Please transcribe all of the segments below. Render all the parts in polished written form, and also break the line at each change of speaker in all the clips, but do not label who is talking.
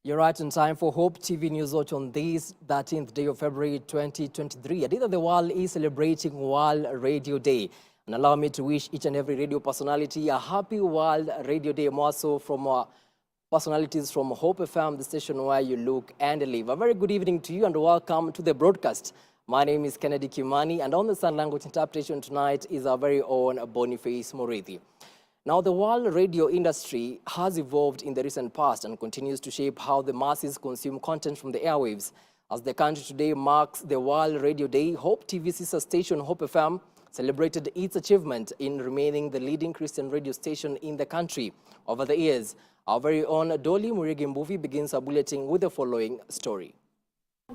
You're right in time for Hope TV Newswatch on this 13th day of February 2023. Adida, the world is celebrating World Radio Day. And allow me to wish each and every radio personality a happy World Radio Day, more so from personalities from Hope FM, the station where you look and live. A very good evening to you and welcome to the broadcast. My name is Kennedy Kimani, and on the sign language interpretation tonight is our very own Boniface Murithi. Now, the world radio industry has evolved in the recent past and continues to shape how the masses consume content from the airwaves. As the country today marks the World Radio Day, Hope TV sister station Hope FM celebrated its achievement in remaining the leading Christian radio station in the country. Over the years, our very own Dolly Murigi begins our bulletin with the following story.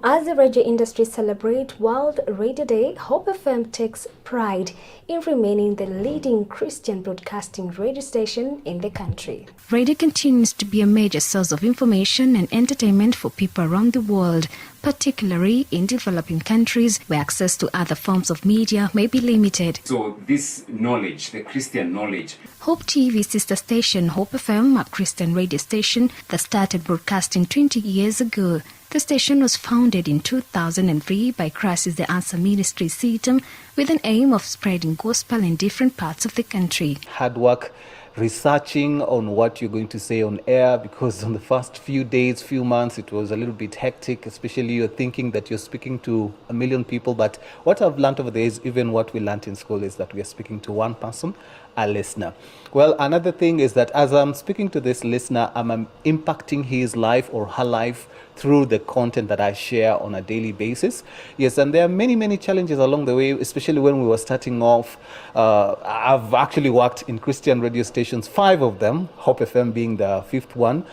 As the radio industry celebrates World Radio Day, Hope FM takes pride in remaining the leading Christian broadcasting radio station in the country.
Radio continues to be a major source of information and entertainment for people around the world, particularly in developing countries where access to other forms of media may be limited.
So this knowledge, the Christian knowledge.
Hope TV sister station Hope FM, a Christian radio station that started broadcasting 20 years ago. The station was founded in 2003 by Christ is the Answer Ministry system with an aim of spreading gospel in different parts of the country.
Hard work researching on what you're going to say on air, because on the first few days, few months, it was a little bit hectic, especially you're thinking that you're speaking to 1 million people. But what I've learned over the years, even what we learned in school, is that we are speaking to one person, a listener. Well, another thing is that as I'm speaking to this listener, I'm impacting his life or her life through the content that I share on a daily basis. Yes, and there are many, many challenges along the way, especially when we were starting off. I've actually worked in Christian radio stations, 5 of them, Hope FM being the 5th one.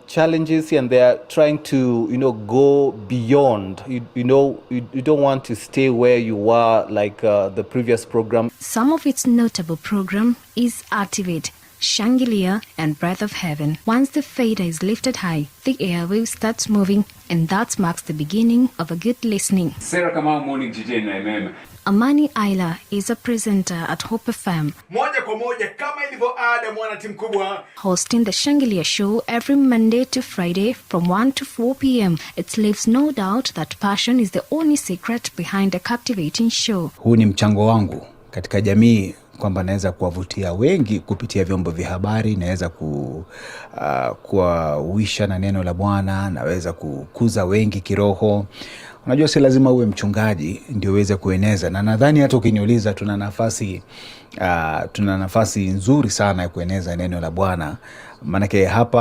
Challenges here and there, trying to, go beyond. You don't want to stay where you were like the previous program.
Some of its notable program is Activate, Shangilia, and Breath of Heaven. Once the fader is lifted high, the airwave starts moving, and that marks the beginning of a good listening.
Sarah Kamau Morning GJ.
Amani Aila is a presenter at Hope FM, hosting the Shangilia show every Monday to Friday from 1 to 4 p.m. It leaves no doubt that passion is the only secret behind a captivating show.
Huu ni mchango wangu katika jamii, kwamba naweza kuwavutia wengi kupitia vyombo vya habari, naweza kuwawisha na neno la Bwana, naweza kukuza wengi kiroho. Unajua si lazima uwe mchungaji ndio uweze kueneza, na nadhani hata ukiniuliza tuna nafasi nzuri sana ya kueneza neno la Bwana. Manake hapa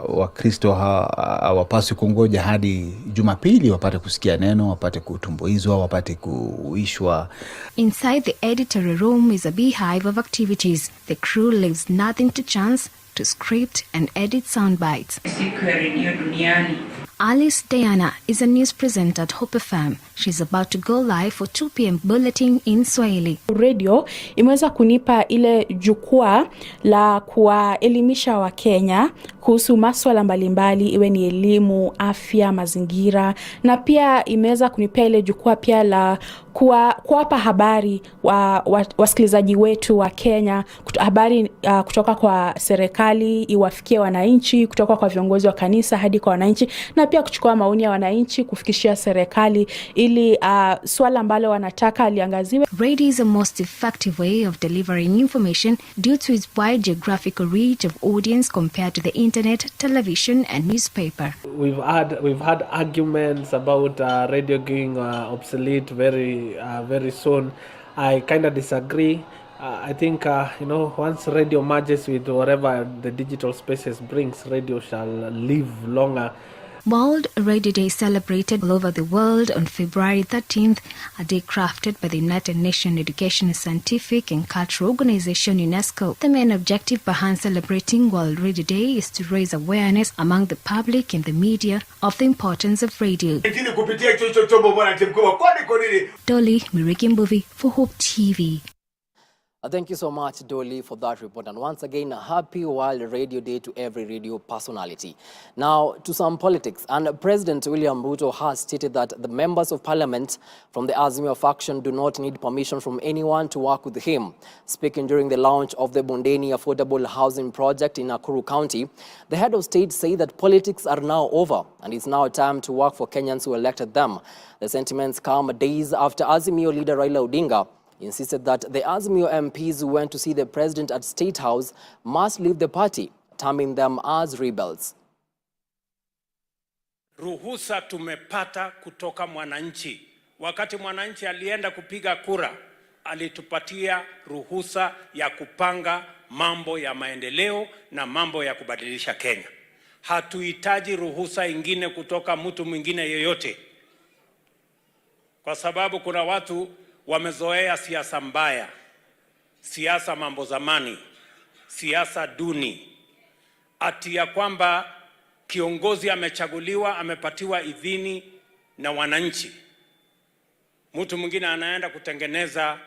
Wakristo hawapaswi kungoja hadi Jumapili wapate kusikia neno, wapate kutumbuizwa, wapate kuishwa.
Inside the editorial room is a beehive of activities. The crew leaves nothing to chance to script and edit sound bites. Alice Diana is a news presenter at Hope FM. She's about to go live for 2 p.m. bulletin in Swahili.
Radio imeweza kunipa ile jukwaa la kuwaelimisha wa Kenya kuhusu masuala mbalimbali, iwe ni elimu, afya, mazingira, na pia imeweza kunipea ile jukwaa pia la kuwapa habari wasikilizaji wetu wa Kenya, habari kutoka kwa serikali iwafikie wananchi, kutoka kwa viongozi wa kanisa hadi kwa wananchi, na pia kuchukua maoni ya wananchi kufikishia serikali ili swala ambalo wanataka liangaziwe.
Radio is the most effective way of delivering information due to its wide geographical reach of audience compared to the internet, television and newspaper.
We've had arguments about radio going obsolete very soon. I kind of disagree. I think once radio merges with whatever the digital spaces brings, radio shall live longer.
World Radio Day celebrated all over the world on February 13th, a day crafted by the United Nations Education, Scientific and Cultural Organization, UNESCO. The main objective behind celebrating World Radio Day is to raise awareness among the public and the media of the importance of radio. Dolly Miriki for Hope TV.
Thank you so much, Dolly, for that report. And once again, a happy World Radio Day to every radio personality. Now, to some politics. And President William Ruto has stated that the members of parliament from the Azimio faction do not need permission from anyone to work with him. Speaking during the launch of the Bondeni Affordable Housing Project in Nakuru County, the head of state said that politics are now over and it's now time to work for Kenyans who elected them. The sentiments come days after Azimio leader Raila Odinga insisted that the Azimio MPs who went to see the president at State House must leave the party, terming them as rebels.
Ruhusa tumepata kutoka mwananchi. Wakati mwananchi alienda kupiga kura, alitupatia ruhusa ya kupanga mambo ya maendeleo na mambo ya kubadilisha Kenya. Hatuhitaji ruhusa ingine kutoka mtu mwingine yoyote. Kwa sababu kuna watu wamezoea siasa mbaya, siasa mambo zamani, siasa duni. Ati ya kwamba kiongozi amechaguliwa, amepatiwa idhini na wananchi. Mtu mwingine anaenda kutengeneza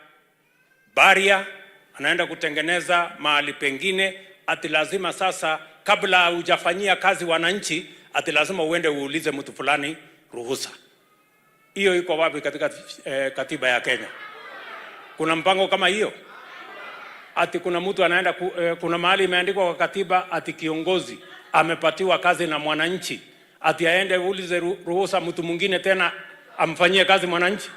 baria, anaenda kutengeneza mahali pengine, ati lazima sasa kabla hujafanyia kazi wananchi, ati lazima uende uulize mtu fulani ruhusa. Hiyo iko wapi katika katiba ya Kenya? Kuna mpango kama hiyo? Ati kuna mtu anaenda kuna mahali imeandikwa kwa katiba ati kiongozi amepatiwa kazi na mwananchi, ati aende uulize ruhusa mtu mwingine tena amfanyie kazi mwananchi?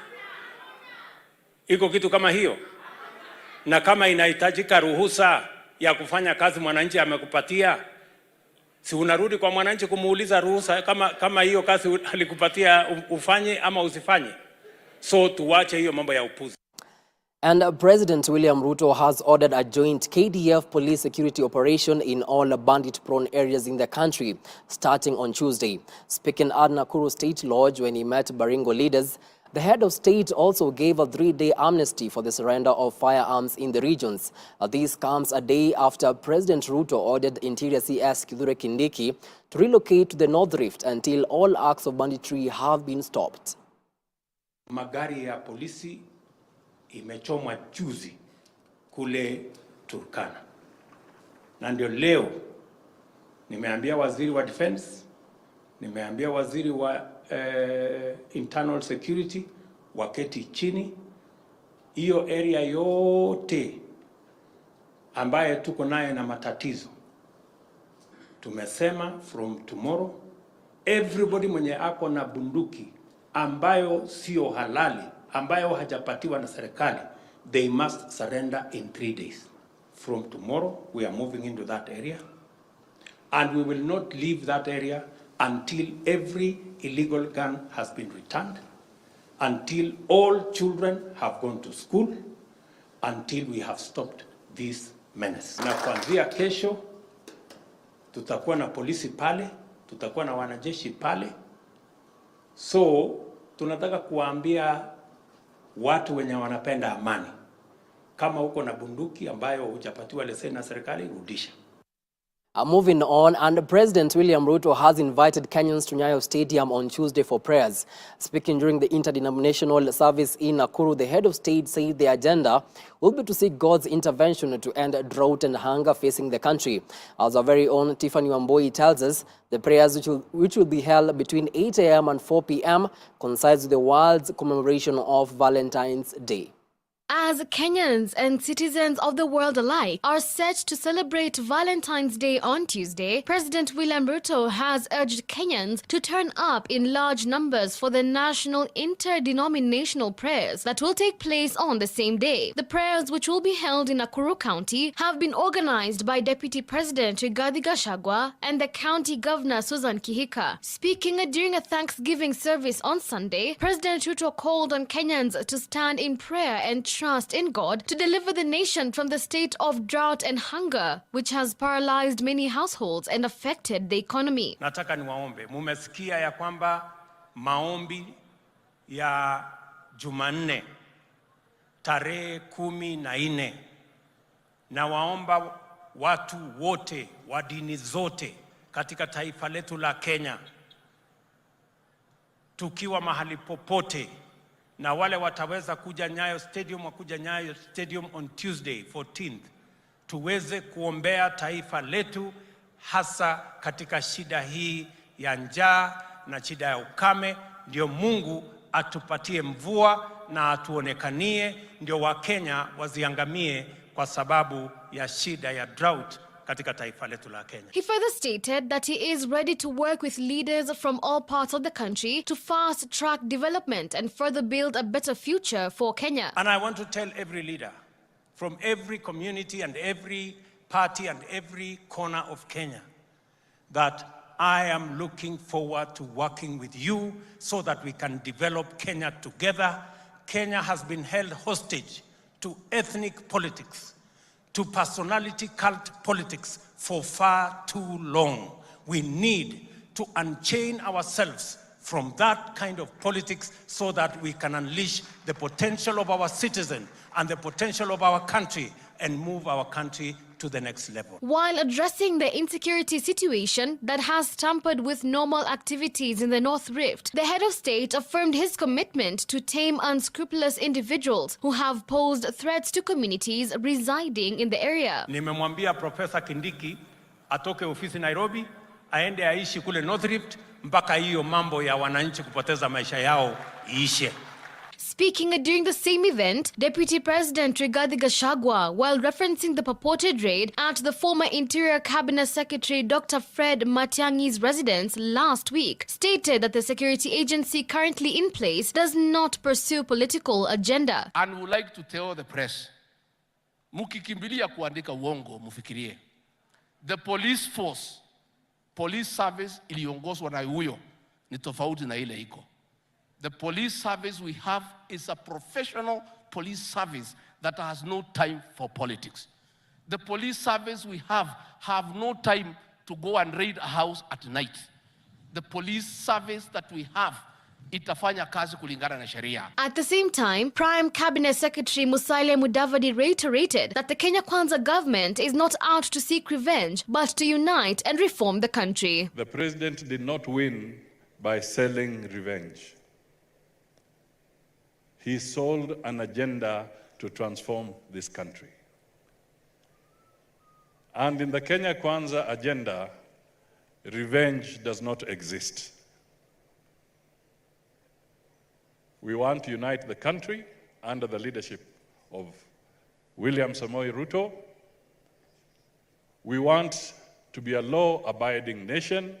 Iko kitu kama hiyo? Na kama inahitajika ruhusa ya kufanya kazi mwananchi amekupatia, si unarudi kwa mwananchi kumuuliza ruhusa kama hiyo kazi alikupatia ufanye ama usifanye? So tuwache hiyo mambo ya upuzi.
And President William Ruto has ordered a joint KDF police security operation in all bandit-prone areas in the country, starting on Tuesday. Speaking at Nakuru State Lodge when he met Baringo leaders, the head of state also gave a 3-day amnesty for the surrender of firearms in the regions. This comes a day after President Ruto ordered Interior CS Kithure Kindiki to relocate to the North Rift until all acts of banditry have been stopped.
Magari ya polisi imechomwa juzi kule Turkana. Na ndio leo nimeambia waziri wa defense, nimeambia waziri wa internal security waketi chini, hiyo area yote ambaye tuko naye na matatizo, tumesema from tomorrow everybody mwenye ako na bunduki ambayo sio halali, ambayo hajapatiwa na serikali, they must surrender in 3 days. From tomorrow we are moving into that area, and we will not leave that area until every illegal gun has been returned, until all children have gone to school, until we have stopped this menace. Na kuanzia kesho tutakuwa na polisi pale, tutakuwa na wanajeshi pale. So tunataka kuambia watu wenye wanapenda amani, kama uko na bunduki ambayo hujapatiwa leseni na serikali, rudisha.
Moving on, and President William Ruto has invited Kenyans to Nyayo Stadium on Tuesday for prayers. Speaking during the interdenominational service in Nakuru, the head of state said the agenda will be to seek God's intervention to end drought and hunger facing the country. As our very own Tiffany Wamboi tells us, the prayers which will be held between 8 a.m. and 4 p.m. coincides with the world's commemoration of Valentine's Day.
As Kenyans and citizens of the world alike are set to celebrate Valentine's Day on Tuesday, President William Ruto has urged Kenyans to turn up in large numbers for the national interdenominational prayers that will take place on the same day. The prayers, which will be held in Nakuru County, have been organized by Deputy President Rigathi Gachagua and the County Governor Susan Kihika. Speaking during a Thanksgiving service on Sunday, President Ruto called on Kenyans to stand in prayer and trust in God to deliver the nation from the state of drought and hunger, which has paralyzed many households and affected the economy.
Nataka niwaombe, mumesikia ya kwamba maombi ya Jumanne tarehe 14, na waomba watu wote wa dini zote katika taifa letu la Kenya, tukiwa mahali popote, na wale wataweza kuja Nyayo Stadium wakuja Nyayo Stadium on Tuesday 14th, tuweze kuombea taifa letu, hasa katika shida hii ya njaa na shida ya ukame. Ndio Mungu atupatie mvua na atuonekanie, ndio Wakenya waziangamie kwa sababu ya shida ya drought katika taifa letu la Kenya.
He further stated that he is ready to work with leaders from all parts of the country to fast-track development and further build a better future for Kenya.
And I want to tell every leader from every community and every party and every corner of Kenya that I am looking forward to working with you so that we can develop Kenya together. Kenya has been held hostage to ethnic politics, to personality cult politics for far too long. We need to unchain ourselves from that kind of politics so that we can unleash the potential of our citizens and the potential of our country and move our country to the next level.
While addressing the insecurity situation that has tampered with normal activities in the North Rift, the head of state affirmed his commitment to tame unscrupulous individuals who have posed threats to communities residing in the area.
Nimemwambia Professor Kindiki atoke ofisi Nairobi, aende aishi kule North Rift mpaka hiyo mambo ya wananchi kupoteza maisha yao iishe.
Speaking during the same event, Deputy President Rigathi Gachagua, while referencing the purported raid at the former Interior Cabinet Secretary Dr. Fred Matiang'i's residence last week, stated that the security agency currently in place does not pursue political agenda.
And would like to tell the press, mukikimbilia kuandika uongo mufikirie. The police force, police service iliongozwa na huyo ni tofauti na ile iko. The police service we have is a professional police service that has no time for politics. The police service we have no time to go and raid a house at night. The police service that we have itafanya kazi kulingana na sheria.
At the same time, Prime Cabinet Secretary Musalia Mudavadi reiterated that the Kenya Kwanza government is not out to seek revenge, but to unite and reform the country.
The president did not win by selling revenge. He sold an agenda to transform this country. And in the Kenya Kwanza agenda, revenge does not exist. We want to unite the country under the leadership of William Samoei Ruto. We want to be a law-abiding nation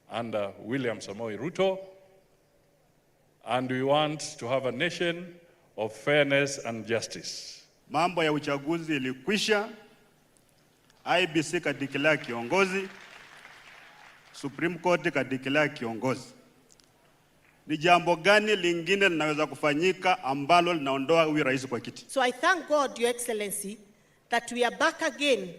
under William Samoei Ruto. And we want to have a nation of fairness and justice.
Mambo ya uchaguzi ilikwisha, IBC kadikilea kiongozi, Supreme Court kadikilea kiongozi. Ni jambo gani lingine linaweza kufanyika ambalo linaondoa huyu rais kwa kiti?
So I thank God, Your Excellency, that we are back again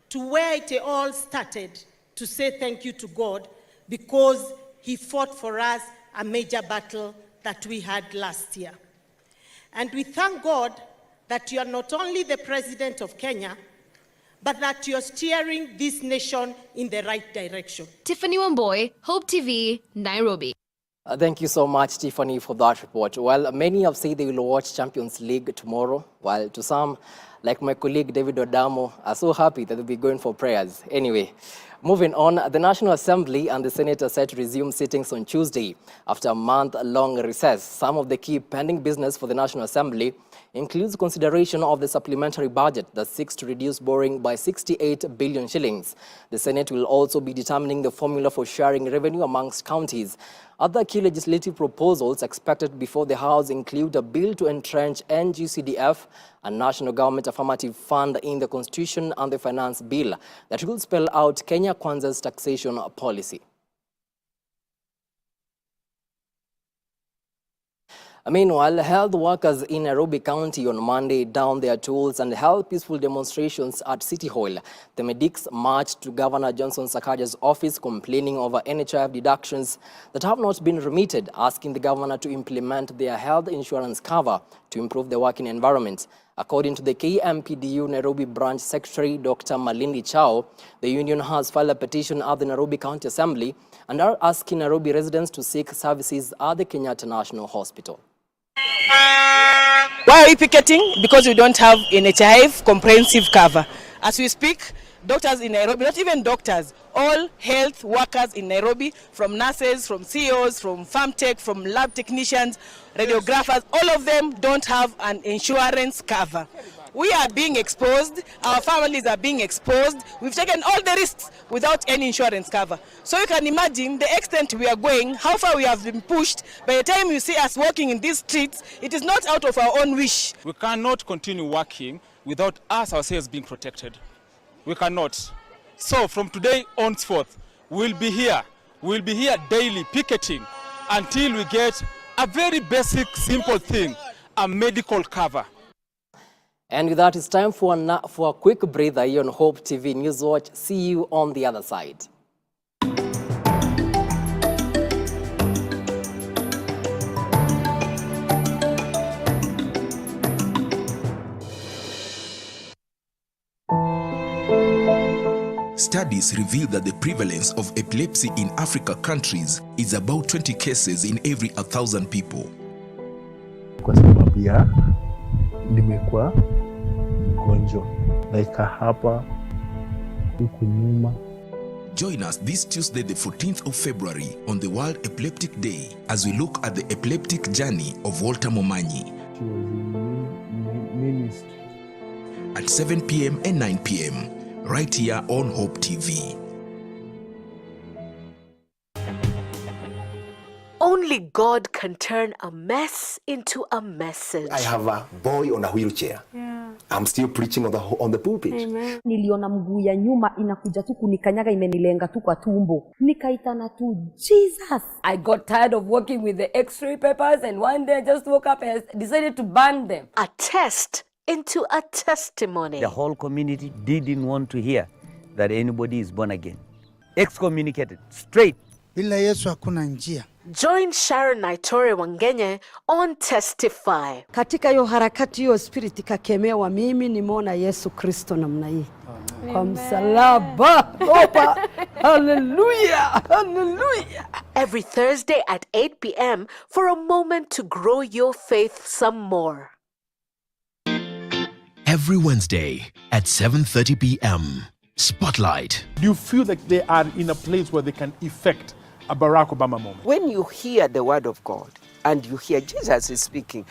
to where it all started, to say thank you to God because He fought for us a major battle that we had last year. And we thank God that you are not only the President of Kenya, but that you are steering this nation in the right direction.
Tiffany Wamboi, Hope TV, Nairobi.
Thank you so much, Tiffany, for that report. Well, many have said they will watch Champions League tomorrow, while to some, like my colleague David Odamo, are so happy that they'll be going for prayers. Anyway, moving on, the National Assembly and the Senate are set to resume sittings on Tuesday after a month-long recess. Some of the key pending business for the National Assembly includes consideration of the supplementary budget that seeks to reduce borrowing by 68 billion shillings. The Senate will also be determining the formula for sharing revenue amongst counties. Other key legislative proposals expected before the House include a bill to entrench NGCDF, a national government affirmative fund in the Constitution, and the Finance Bill that will spell out Kenya Kwanza's taxation policy. Meanwhile, health workers in Nairobi County on Monday downed their tools and held peaceful demonstrations at City Hall. The medics marched to Governor Johnson Sakaja's office complaining over NHIF deductions that have not been remitted, asking the governor to implement their health insurance cover to improve the working environment. According to the KMPDU Nairobi Branch Secretary Dr. Malindi Chao, the union has filed a petition at the Nairobi County Assembly and are asking Nairobi residents to seek services at the Kenyatta National Hospital.
Why are we picketing? Because we don't have NHIF comprehensive cover. As we speak, doctors in Nairobi, not even doctors, all health workers in Nairobi, from nurses, from CEOs, from farm tech, from lab technicians, radiographers, all of them don't have an insurance cover. We are being exposed, our families are being exposed, we've taken all the risks without any insurance cover. So you can imagine the extent we are going, how far we have been pushed. By the time you see us walking in these streets, it is not out of our own wish.
We cannot continue working without us ourselves being protected. We cannot. So from today onwards, we'll be here daily picketing until we get a very basic, simple thing, a medical cover.
And with that, it's time for a quick breather here on Hope TV Newswatch. See you on the other side.
Studies reveal that the prevalence of epilepsy in Africa countries is about 20 cases in every 1,000 people.
Kwa sababu ya nimekuwa mgonjwa like hapa huku nyuma.
Join us this Tuesday, the 14th of February, on the World Epileptic Day as we look at the epileptic journey of Walter Momanyi.
She was in ministry.
At 7 p.m. and 9 p.m. right here on Hope TV.
Only God can turn a mess into a message.
I have a boy on a wheelchair.
Yeah.
I'm still preaching on the pulpit.
Amen.
Niliona mguu ya nyuma inakuja tu kunikanyaga, imenilenga tu kwa tumbo. Nikaitana tu Jesus.
I got tired of working with the x-ray papers, and one day I just woke up and decided to burn them.
A test into a testimony.
The whole community didn't want to hear that anybody is born again. Excommunicated, straight.
Bila Yesu hakuna njia.
Join Sharon Naitore Wangenye on Testify.
Katika hiyo harakati hiyo spirit ikakemewa, mimi nimeona Yesu Kristo namna hii. Kwa msalaba. Opa. Hallelujah. Hallelujah.
Every Thursday at 8 p.m. for a moment to grow your faith some more.
Every Wednesday at 7:30 p.m. Spotlight.
Do you feel like they are in a place where they can effect a Barack Obama moment?
When you hear the word of God and you hear Jesus is speaking.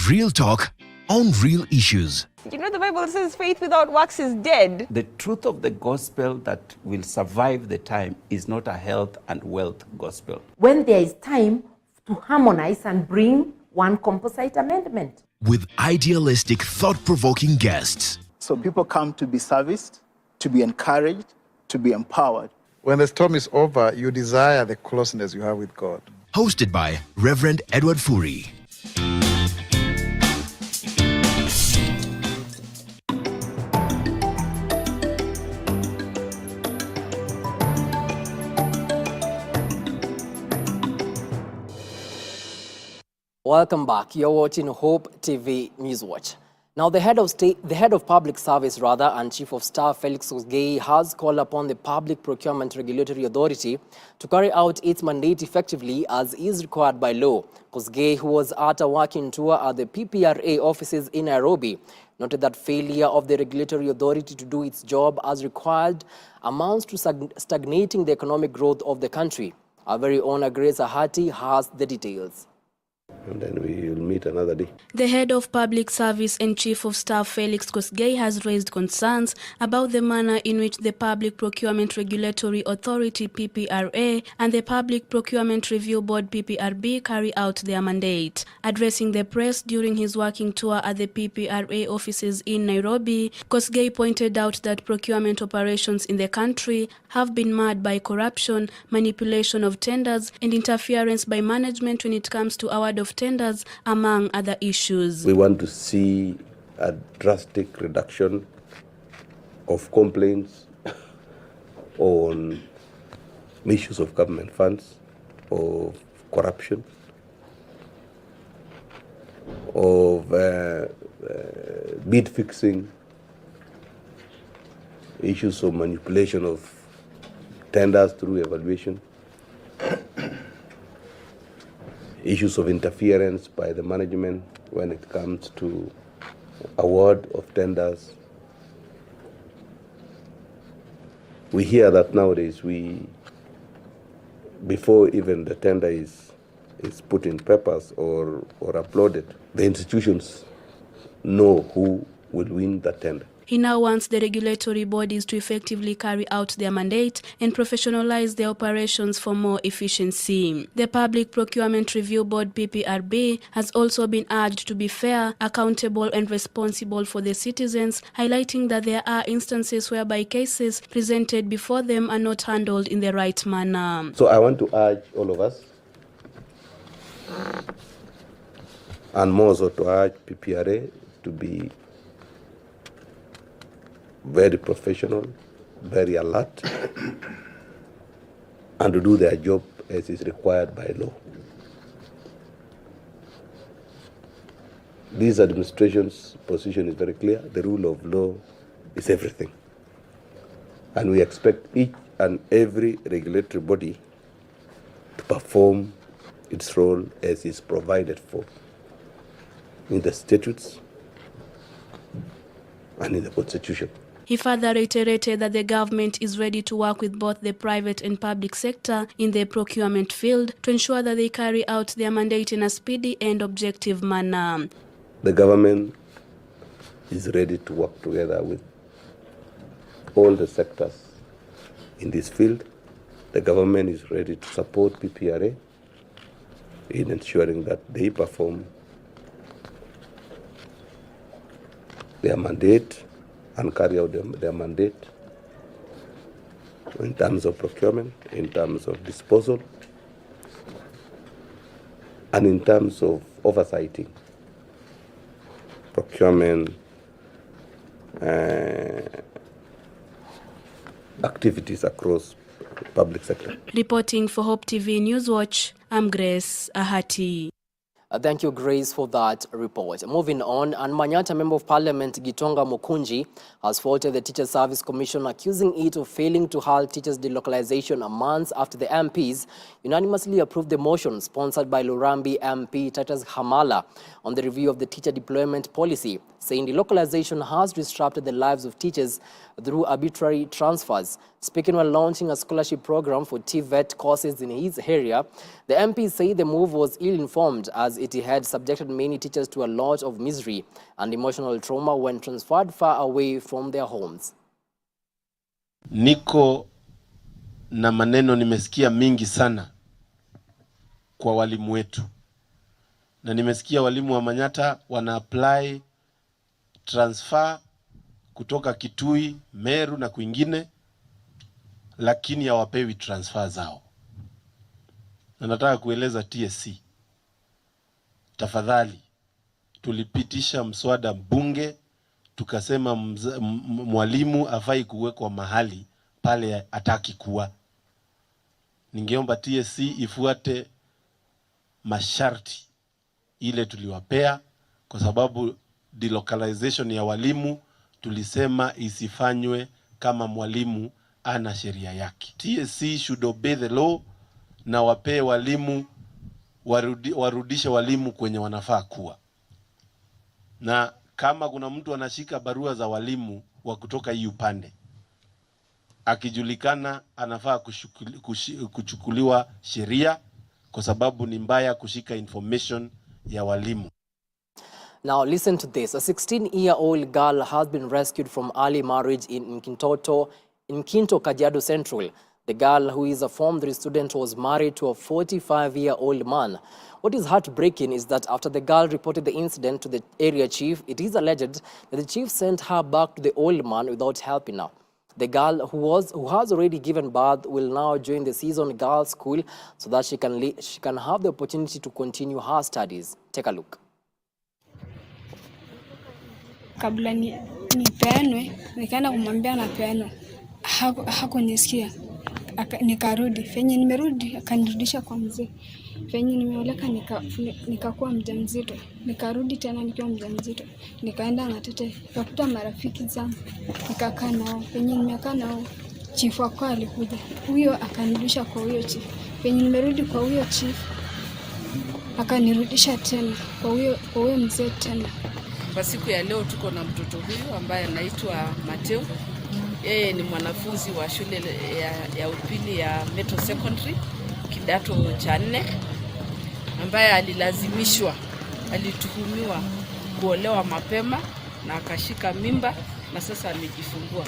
Real talk on real issues.
You know the Bible says faith without works is dead.
The truth of the gospel that will survive the time is not a health and wealth gospel.
When there is time to harmonize and bring one composite amendment.
With idealistic, thought-provoking guests.
So people come to be serviced, to be encouraged, to be empowered.
When the storm is over, you desire the closeness you have with God.
Hosted by Reverend Edward Furi.
Welcome back. You're watching Hope TV Newswatch. Now, the head of public service and chief of staff Felix Kosgei has called upon the Public Procurement Regulatory Authority to carry out its mandate effectively as is required by law. Kosgei, who was at a working tour at the PPRA offices in Nairobi, noted that failure of the regulatory authority to do its job as required amounts to stagnating the economic growth of the country. Our very own Grace Ahati has the details.
And then we will meet another day.
The head of public service and chief of staff Felix Kosgei has raised concerns about the manner in which the Public Procurement Regulatory Authority PPRA and the Public Procurement Review Board PPRB carry out their mandate. Addressing the press during his working tour at the PPRA offices in Nairobi, Kosgei pointed out that procurement operations in the country have been marred by corruption, manipulation of tenders, and interference by management when it comes to award of tenders, among other issues.
We want to see a drastic reduction of complaints on issues of government funds, of corruption, of bid fixing, issues of manipulation of tenders through evaluation, issues of interference by the management when it comes to award of tenders. We hear that nowadays before even the tender is put in papers or uploaded, the institutions know who will win the tender.
He now wants the regulatory bodies to effectively carry out their mandate and professionalize their operations for more efficiency. The Public Procurement Review Board PPRB has also been urged to be fair, accountable and responsible for the citizens, highlighting that there are instances whereby cases presented before them are not handled in the right manner.
So I want to urge all of us, and more so to urge PPRA to be very professional, very alert, and to do their job as is required by law. This administration's position is very clear. The rule of law is everything. And we expect each and every regulatory body to perform its role as is provided for in the statutes and in the Constitution.
He further reiterated that the government is ready to work with both the private and public sector in the procurement field to ensure that they carry out their mandate in a speedy and objective manner.
The government is ready to work together with all the sectors in this field. The government is ready to support PPRA in ensuring that they perform their mandate and carry out their mandate in terms of procurement, in terms of disposal, and in terms of oversighting procurement activities across the public sector.
Reporting for Hope TV Newswatch, I'm Grace Ahati.
Thank you, Grace, for that report. Moving on, and Manyata Member of Parliament Gitonga Mukunji has faulted the Teachers Service Commission, accusing it of failing to halt teachers' delocalization months after the MPs unanimously approved the motion sponsored by Lurambi MP Titus Hamala on the review of the teacher deployment policy, saying delocalization has disrupted the lives of teachers through arbitrary transfers. Speaking while launching a scholarship program for TVET courses in his area, the MP said the move was ill-informed as it had subjected many teachers to a lot of misery and emotional trauma when transferred far away from their homes.
Niko na maneno nimesikia mingi sana kwa walimu wetu. Na nimesikia walimu wa Manyata wana apply transfer kutoka Kitui, Meru na kwingine, lakini hawapewi transfer zao. Na nataka kueleza TSC, tafadhali, tulipitisha mswada bunge, tukasema mwalimu afai kuwekwa mahali pale hataki kuwa. Ningeomba TSC ifuate masharti ile tuliwapea, kwa sababu delocalization ya walimu tulisema isifanywe kama mwalimu ana sheria yake. TSC should obey the law na wapee walimu, warudishe walimu kwenye wanafaa kuwa. Na kama kuna mtu anashika barua za walimu wa kutoka hii upande, akijulikana anafaa kuchukuliwa sheria, kwa sababu ni mbaya kushika information ya walimu.
Now listen to this. A 16-year-old girl has been rescued from early marriage in Kinto, Kajiado Central. The girl, who is a Form 3 student, was married to a 45-year-old man. What is heartbreaking is that after the girl reported the incident to the area chief, it is alleged that the chief sent her back to the old man without helping her. The girl, who has already given birth, will now join the season girls' school so that she can have the opportunity to continue her studies. Take a look.
Kabla nipeanwe, nikaenda kumwambia napeanwa. Hakunisikia. Nikarudi. Fenye nimerudi, akanirudisha kwa mzee. Fenye nimeoleka nikakuwa mjamzito. Nikarudi tena nikiwa mjamzito. Nikaenda Ngatete, nikakuta marafiki zangu. Nikakaa nao. Fenye nimekaa nao, chief wako alikuja. Huyo akanirudisha kwa huyo chief. Fenye nimerudi kwa huyo chief, akanirudisha tena kwa huyo mzee tena.
Kwa siku ya leo tuko na mtoto huyu ambaye anaitwa Mateo. Yeye ni mwanafunzi wa shule ya upili ya Metro Secondary kidato cha 4, ambaye alituhumiwa kuolewa mapema na akashika mimba na sasa amejifungua.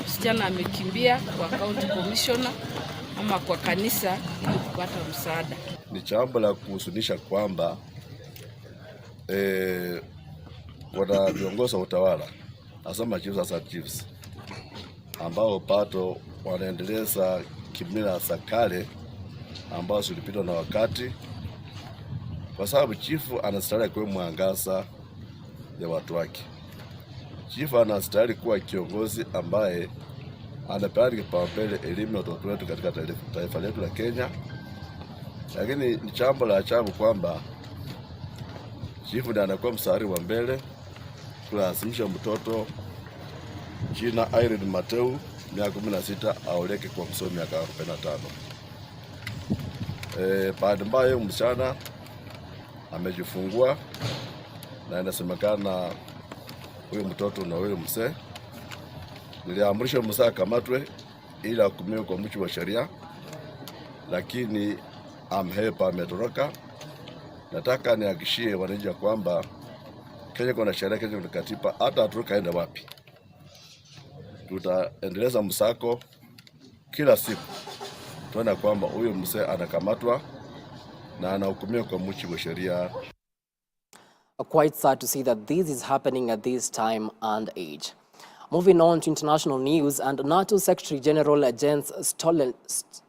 Msichana amekimbia kwa county commissioner ama kwa kanisa ili kupata msaada.
Ni jambo la kuhuzunisha kwamba wana viongozi wa utawala hasa machiefs ambao pato wanaendeleza kimila za kale ambao zilipitwa na wakati, kwa sababu chifu anastahili kuwa mwangaza ya watu wake. Chifu anastahili kuwa kiongozi ambaye anapeana kipaumbele elimu ya watoto wetu katika taifa letu la Kenya. Lakini ni jambo la ajabu kwamba chifu ndiye anakuwa mstari wa mbele kulazimisha mtoto jina Irene Mateu miaka 16 aoleke kwa msomi miaka 45. Baada mbaya msichana amejifungua na inasemekana huyo mtoto na huyo mzee, niliamrisha mzee akamatwe ili ahukumiwe kwa mujibu wa sheria, lakini amhepa, ametoroka. Nataka nihakikishie wananchi kwamba Kenya kuna sheria, Kenya kuna katiba, hata atoroka aende wapi, tutaendeleza msako kila siku tuone kwamba huyo mzee anakamatwa na anahukumiwa kwa mujibu wa sheria.
Quite sad to see that this is happening at this time and age. Moving on to international news, and NATO Secretary General Jens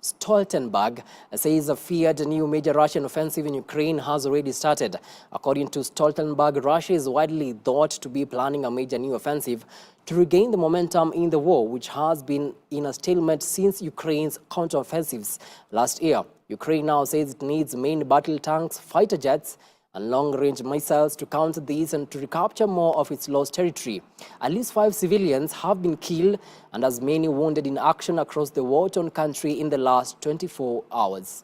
Stoltenberg says a feared new major Russian offensive in Ukraine has already started. According to Stoltenberg, Russia is widely thought to be planning a major new offensive to regain the momentum in the war, which has been in a stalemate since Ukraine's counteroffensives last year. Ukraine now says it needs main battle tanks, fighter jets, and long-range missiles to counter these and to recapture more of its lost territory. At least 5 civilians have been killed and as many wounded in action across the war-torn country in the last 24 hours.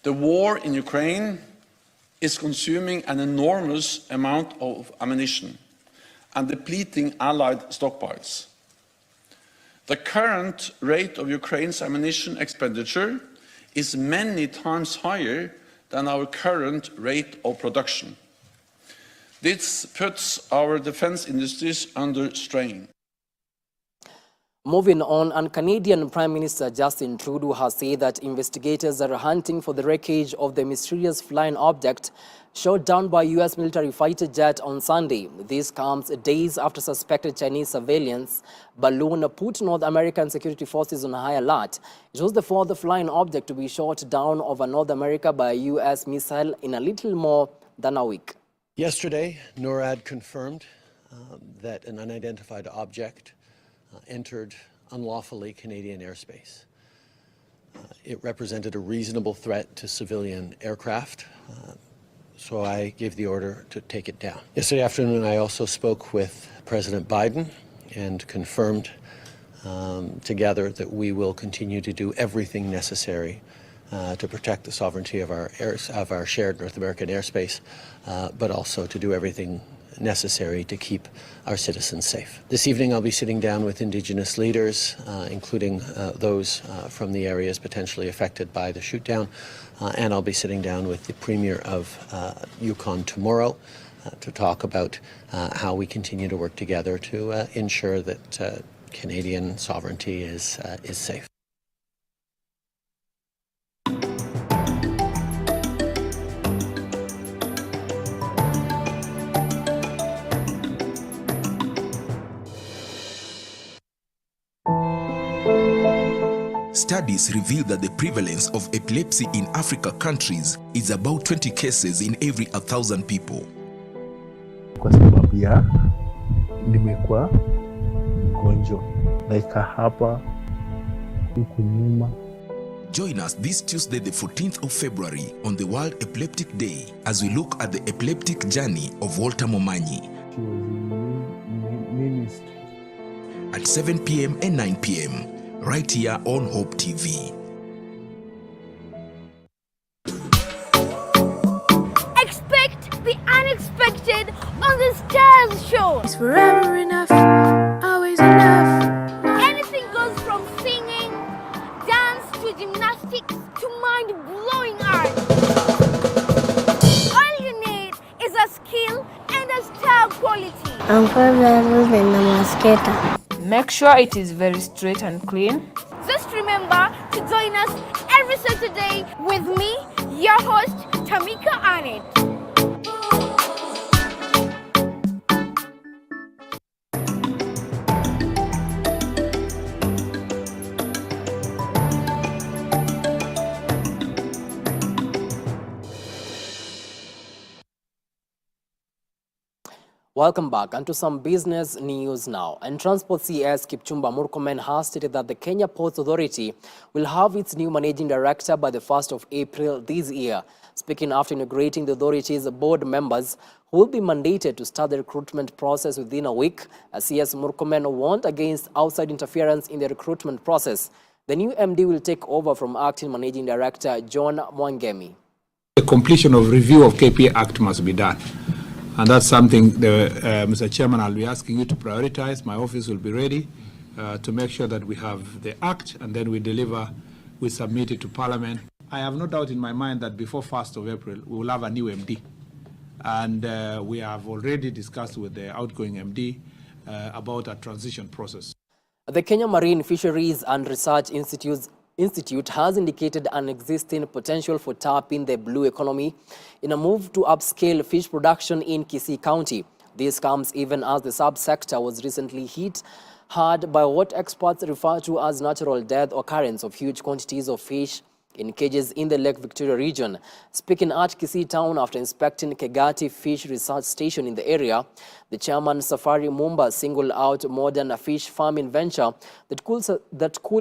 The war in Ukraine is consuming an enormous amount of ammunition and depleting Allied stockpiles. The current rate of Ukraine's ammunition expenditure is many times higher than our current rate of production. This puts our defense industries under strain.
Moving on, and Canadian Prime Minister Justin Trudeau has said that investigators are hunting for the wreckage of the mysterious flying object shot down by U.S. military fighter jet on Sunday. This comes days after suspected Chinese surveillance balloon put North American security forces on high alert. It was the 4th flying object to be shot down over North America by a U.S. missile in a little more than a week.
Yesterday, NORAD confirmed that an unidentified object entered unlawfully Canadian airspace. It represented a reasonable threat to civilian aircraft, so I gave the order to take it down. Yesterday afternoon, I also spoke with President Biden and confirmed together that we will continue to do everything necessary to protect the sovereignty of our shared North American airspace, but also to do everything necessary to keep our citizens safe. This evening I'll be sitting down with Indigenous leaders, including those from the areas potentially affected by the shootdown, and I'll be sitting down with the Premier of Yukon tomorrow to talk about how we continue to work together to ensure that Canadian sovereignty is safe.
Studies reveal that the prevalence of epilepsy in Africa countries is about 20 cases in every 1,000 people.
Kwa sababu ya nimekuwa mgonjwa like hapa huku nyuma.
Join us this Tuesday, the 14th of February, on the World Epileptic Day as we look at the epileptic journey of Walter Momanyi.
She was in ministry.
At 7 p.m. and 9 p.m. right here on Hope TV.
unexpected on the Stars Show.
It's forever enough, always enough.
Anything goes from singing, dance to gymnastics to mind-blowing art. All you need is a skill and a star quality.
I'm 5 levels in the masqueta.
Make sure it is very straight and clean.
Just remember to join us every Saturday with me, your host, Tamika Arnett.
Welcome back, and to some business news now. And Transport CS Kipchumba Murkomen has stated that the Kenya Ports Authority will have its new managing director by the 1st of April this year. Speaking after inaugurating the authority's board members who will be mandated to start the recruitment process within a week, CS Murkomen warned against outside interference in the recruitment process. The new MD will take over from acting managing director John Mwangemi.
The completion of review of KPA Act must be done. And that's something, Mr. Chairman, I'll be asking you to prioritize. My office will be ready to make sure that we have the act and then we deliver, we submit it to Parliament. I have no doubt in my mind that before 1st of April, we will have a new MD. And we have already discussed with the outgoing MD about a transition process.
The Kenya Marine Fisheries and Research Institute has indicated an existing potential for tapping the blue economy in a move to upscale fish production in Kisii County. This comes even as the subsector was recently hit hard by what experts refer to as natural death occurrence of huge quantities of fish in cages in the Lake Victoria region. Speaking at Kisii town after inspecting Kegati Fish Research Station in the area, the chairman Safari Mumba singled out modern fish farming venture that could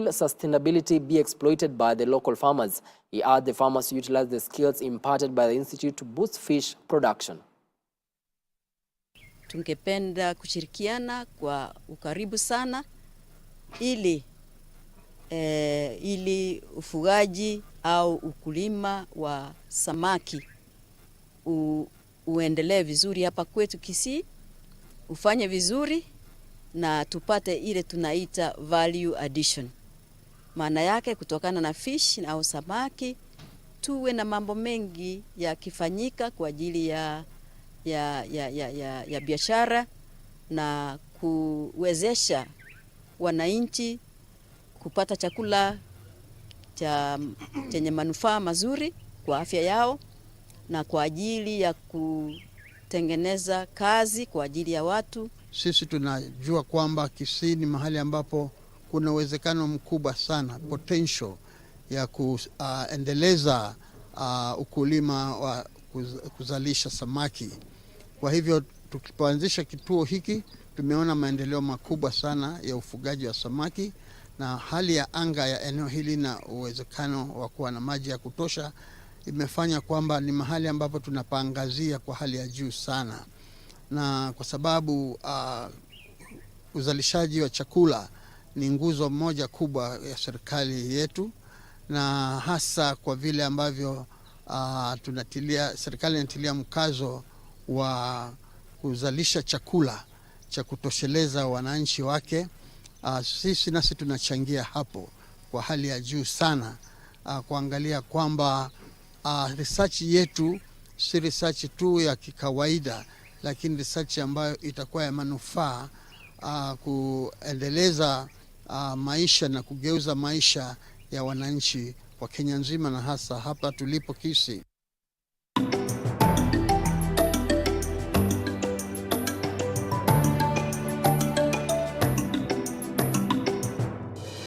sustainability be exploited by the local farmers. He urged the farmers to utilize the skills imparted by the institute to boost fish production.
Tungependa kushirikiana kwa ukaribu sana ili ufugaji au ukulima wa samaki uendelee vizuri hapa kwetu Kisii, ufanye vizuri na tupate ile tunaita value addition. Maana yake kutokana na fish au samaki tuwe na mambo mengi yakifanyika kwa ajili ya biashara na kuwezesha wananchi kupata chakula chenye manufaa mazuri kwa afya yao na kwa ajili ya kutengeneza kazi kwa ajili ya watu.
Sisi tunajua kwamba Kisii ni mahali ambapo kuna uwezekano mkubwa sana, potential ya kuendeleza ukulima wa kuzalisha samaki. Kwa hivyo tukipoanzisha kituo hiki tumeona maendeleo makubwa sana ya ufugaji wa samaki, na hali ya anga ya eneo hili na uwezekano wa kuwa na maji ya kutosha imefanya kwamba ni mahali ambapo tunapaangazia kwa hali ya juu sana. Na kwa sababu uzalishaji wa chakula ni nguzo moja kubwa ya serikali yetu, na hasa kwa vile ambavyo serikali inatilia mkazo wa kuzalisha chakula cha kutosheleza wananchi wake. Sisi nasi tunachangia hapo kwa hali ya juu sana, kuangalia kwamba research yetu si research tu ya kikawaida, lakini research ambayo itakuwa ya manufaa kuendeleza maisha na kugeuza maisha ya wananchi wa Kenya nzima na hasa hapa tulipo Kisii.